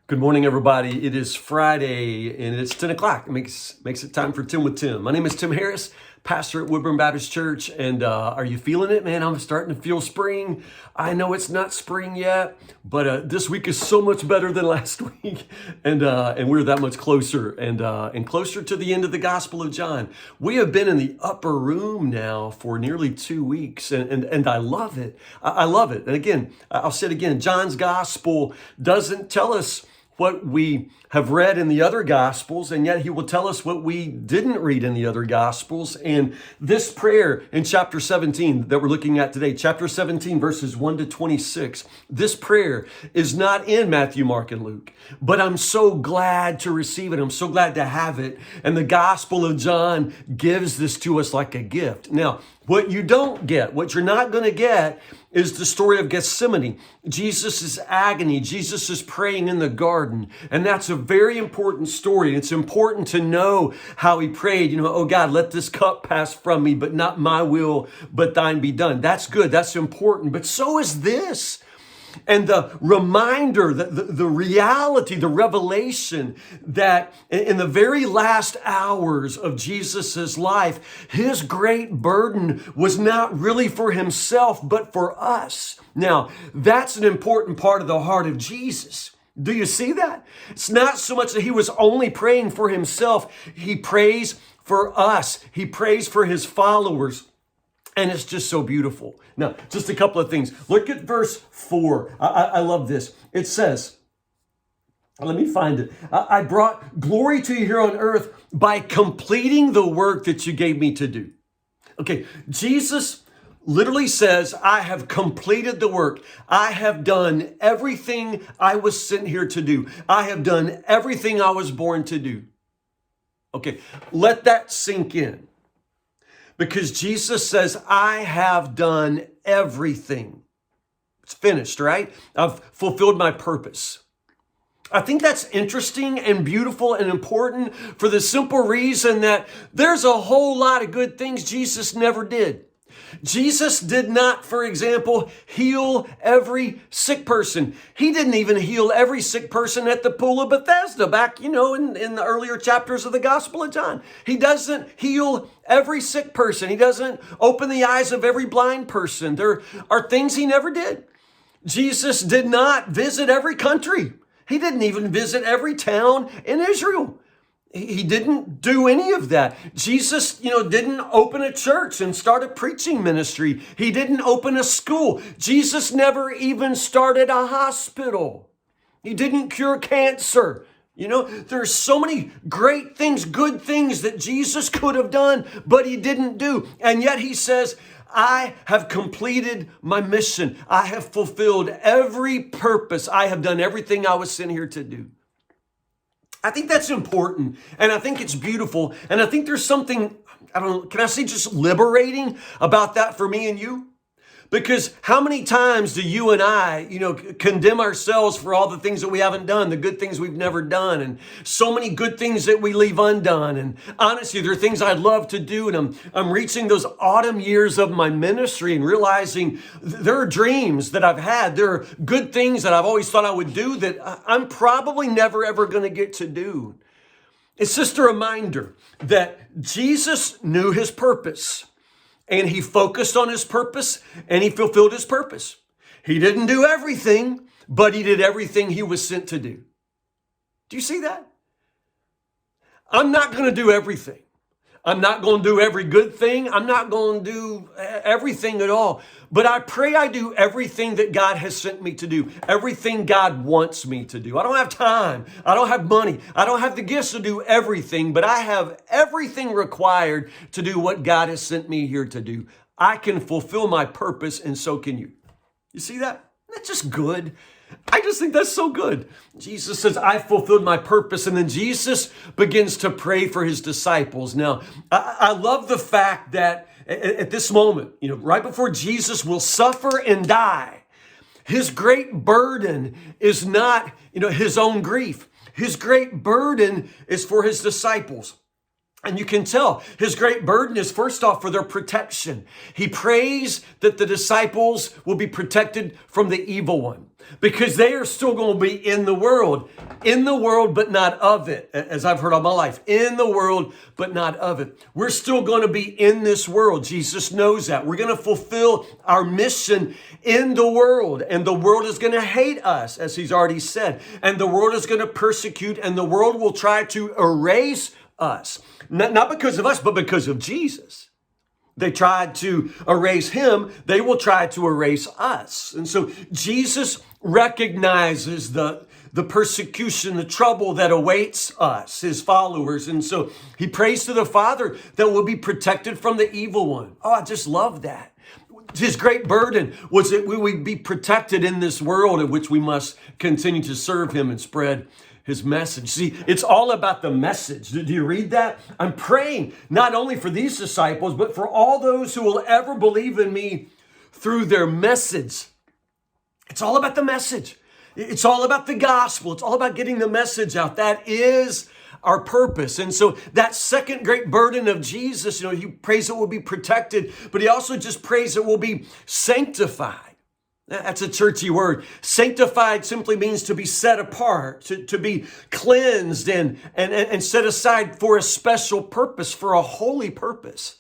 Good morning, everybody. It is Friday and it's 10 o'clock. It makes it time for 10 with Tim. My name is Tim Harris, pastor at Woodburn Baptist Church. And are you feeling it, man? I'm starting to feel spring. I know it's not spring yet, but this week is so much better than last week. And we're that much closer and closer to the end of the Gospel of John. We have been in the upper room now for nearly 2 weeks and I love it. I love it. And again, I'll say it again, John's Gospel doesn't tell us what we have read in the other Gospels, and yet he will tell us what we didn't read in the other Gospels. And this prayer in chapter 17 that we're looking at today, chapter 17, verses 1 to 26, this prayer is not in Matthew, Mark, and Luke, but I'm so glad to receive it. I'm so glad to have it. And the Gospel of John gives this to us like a gift. Now, what you don't get, what you're not going to get, is the story of Gethsemane. Jesus' agony. Jesus is praying in the garden. And that's a very important story. It's important to know how he prayed. Oh God, let this cup pass from me, but not my will, but thine be done. That's good. That's important. But so is this. And the reminder, the reality, the revelation that in the very last hours of Jesus's life, his great burden was not really for himself, but for us. Now, that's an important part of the heart of Jesus. Do you see that? It's not so much that he was only praying for himself. He prays for us. He prays for his followers. And it's just so beautiful. Now, just a couple of things. Look at verse 4. I love this. It says, let me find it. I brought glory to you here on earth by completing the work that you gave me to do. Okay, Jesus literally says, I have completed the work. I have done everything I was sent here to do. I have done everything I was born to do. Okay, let that sink in. Because Jesus says, I have done everything. It's finished, right? I've fulfilled my purpose. I think that's interesting and beautiful and important for the simple reason that there's a whole lot of good things Jesus never did. Jesus did not, for example, heal every sick person. He didn't even heal every sick person at the pool of Bethesda back, in the earlier chapters of the Gospel of John. He doesn't heal every sick person. He doesn't open the eyes of every blind person. There are things he never did. Jesus did not visit every country. He didn't even visit every town in Israel. He didn't do any of that. Jesus, didn't open a church and start a preaching ministry. He didn't open a school. Jesus never even started a hospital. He didn't cure cancer. There's so many great things, good things that Jesus could have done, but he didn't do. And yet he says, I have completed my mission. I have fulfilled every purpose. I have done everything I was sent here to do. I think that's important, and I think it's beautiful, and I think there's something, can I say just liberating about that for me and you? Because how many times do you and I, condemn ourselves for all the things that we haven't done, the good things we've never done, and so many good things that we leave undone. And honestly, there are things I'd love to do, and I'm reaching those autumn years of my ministry and realizing there are dreams that I've had. There are good things that I've always thought I would do that I'm probably never, ever going to get to do. It's just a reminder that Jesus knew his purpose. And he focused on his purpose and he fulfilled his purpose. He didn't do everything, but he did everything he was sent to do. Do you see that? I'm not going to do everything. I'm not going to do every good thing. I'm not going to do everything at all. But I pray I do everything that God has sent me to do. Everything God wants me to do. I don't have time. I don't have money. I don't have the gifts to do everything. But I have everything required to do what God has sent me here to do. I can fulfill my purpose and so can you. You see that? That's just good. I just think that's so good. Jesus says, I fulfilled my purpose. And then Jesus begins to pray for his disciples. Now, I love the fact that at this moment, right before Jesus will suffer and die, his great burden is not, his own grief. His great burden is for his disciples. And you can tell his great burden is first off for their protection. He prays that the disciples will be protected from the evil one because they are still going to be in the world, but not of it, as I've heard all my life, in the world, but not of it. We're still going to be in this world. Jesus knows that. We're going to fulfill our mission in the world, and the world is going to hate us, as he's already said, and the world is going to persecute, and the world will try to erase us. Not because of us, but because of Jesus. They tried to erase him. They will try to erase us. And so Jesus recognizes the persecution, the trouble that awaits us, his followers. And so he prays to the Father that we'll be protected from the evil one. Oh, I just love that. His great burden was that we would be protected in this world in which we must continue to serve him and spread his message. See, it's all about the message. Do you read that? I'm praying not only for these disciples, but for all those who will ever believe in me through their message. It's all about the message. It's all about the gospel. It's all about getting the message out. That is our purpose. And so that second great burden of Jesus, he prays that we'll be protected, but he also just prays that we'll be sanctified. That's a churchy word. Sanctified simply means to be set apart, to be cleansed and set aside for a special purpose, for a holy purpose.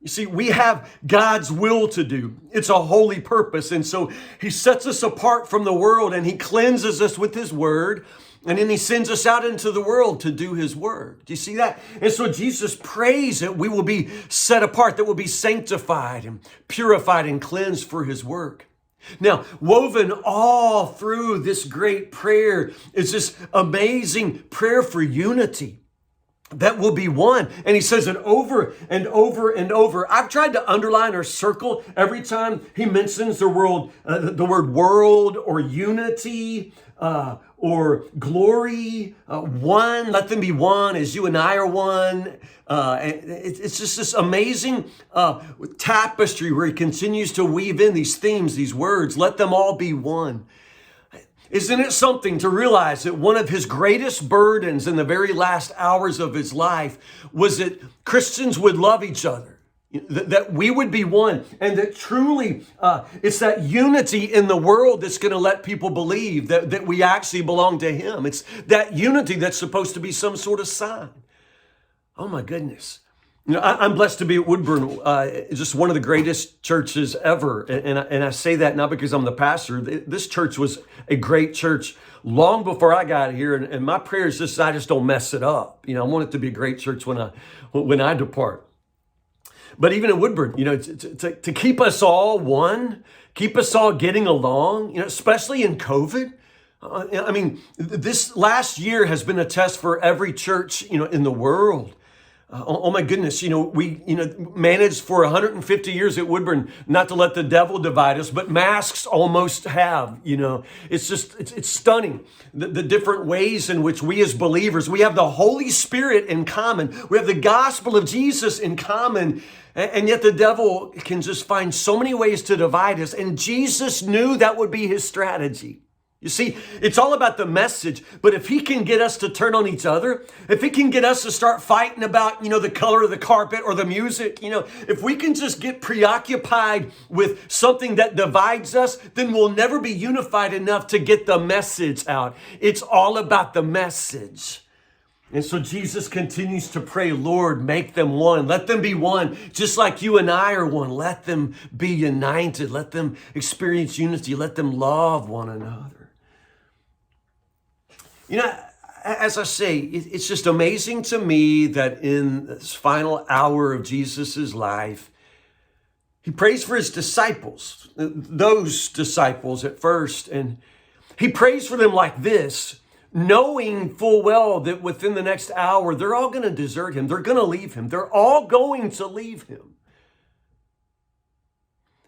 You see, we have God's will to do. It's a holy purpose. And so he sets us apart from the world and he cleanses us with his word. And then he sends us out into the world to do his work. Do you see that? And so Jesus prays that we will be set apart, that we'll be sanctified and purified and cleansed for his work. Now, woven all through this great prayer is this amazing prayer for unity that will be one. And he says it over and over and over. I've tried to underline or circle every time he mentions the word world or unity or glory, one. Let them be one as you and I are one. It's just this amazing tapestry where he continues to weave in these themes, these words. Let them all be one. Isn't it something to realize that one of his greatest burdens in the very last hours of his life was that Christians would love each other, that we would be one, and that truly it's that unity in the world that's going to let people believe that we actually belong to him. It's that unity that's supposed to be some sort of sign. Oh my goodness. I'm blessed to be at Woodburn, just one of the greatest churches ever. And I say that not because I'm the pastor. This church was a great church long before I got here. And my prayer is just, I just don't mess it up. I want it to be a great church when I depart. But even at Woodburn, to keep us all one, keep us all getting along, especially in COVID. This last year has been a test for every church, in the world. Oh my goodness, we managed for 150 years at Woodburn not to let the devil divide us, but masks almost have, it's stunning. The different ways in which we as believers, we have the Holy Spirit in common. We have the gospel of Jesus in common. And yet the devil can just find so many ways to divide us. And Jesus knew that would be his strategy. You see, it's all about the message, but if he can get us to turn on each other, if he can get us to start fighting about, the color of the carpet or the music, if we can just get preoccupied with something that divides us, then we'll never be unified enough to get the message out. It's all about the message. And so Jesus continues to pray, Lord, make them one. Let them be one, just like you and I are one. Let them be united. Let them experience unity. Let them love one another. As I say, it's just amazing to me that in this final hour of Jesus's life, he prays for his disciples, those disciples at first, and he prays for them like this, knowing full well that within the next hour, they're all going to desert him. They're going to leave him. They're all going to leave him.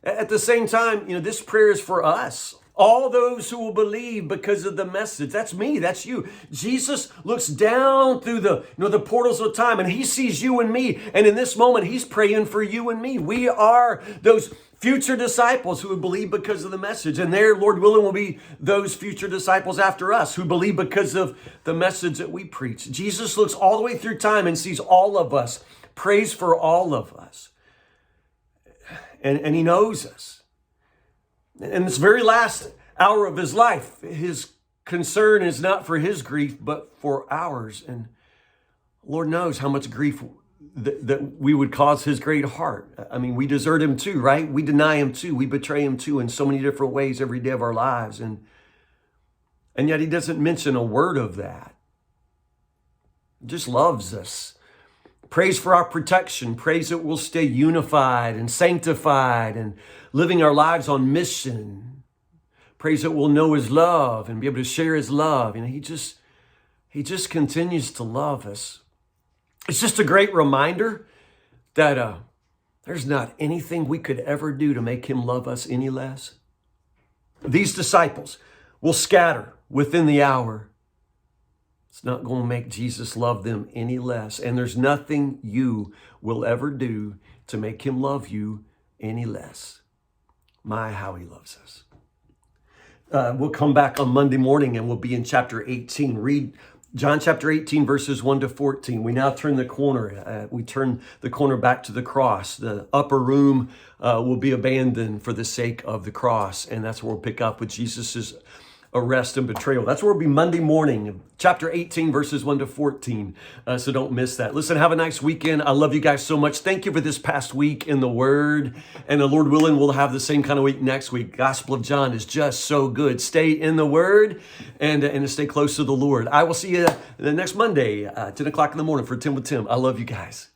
At the same time, this prayer is for us. All those who will believe because of the message. That's me, that's you. Jesus looks down through the portals of time, and he sees you and me. And in this moment, he's praying for you and me. We are those future disciples who would believe because of the message. And there, Lord willing, will be those future disciples after us who believe because of the message that we preach. Jesus looks all the way through time and sees all of us, prays for all of us. And he knows us. In this very last hour of his life, his concern is not for his grief, but for ours. And Lord knows how much grief that we would cause his great heart. I mean, we desert him too, right? We deny him too. We betray him too in so many different ways every day of our lives. And yet he doesn't mention a word of that. He just loves us. Prays for our protection. Prays that we'll stay unified and sanctified and living our lives on mission. Prays that we'll know his love and be able to share his love. He just continues to love us. It's just a great reminder that there's not anything we could ever do to make him love us any less. These disciples will scatter within the hour. It's not going to make Jesus love them any less. And there's nothing you will ever do to make him love you any less. My, how he loves us. We'll come back on Monday morning and we'll be in chapter 18. Read John chapter 18, verses 1 to 14. We now turn the corner. We turn the corner back to the cross. The upper room will be abandoned for the sake of the cross. And that's where we'll pick up with Jesus's arrest and betrayal. That's where we'll be Monday morning, chapter 18, verses 1 to 14. So don't miss that. Listen, have a nice weekend. I love you guys so much. Thank you for this past week in the Word. And the Lord willing, we'll have the same kind of week next week. Gospel of John is just so good. Stay in the Word and stay close to the Lord. I will see you the next Monday, 10 o'clock in the morning for 10 with Tim. I love you guys.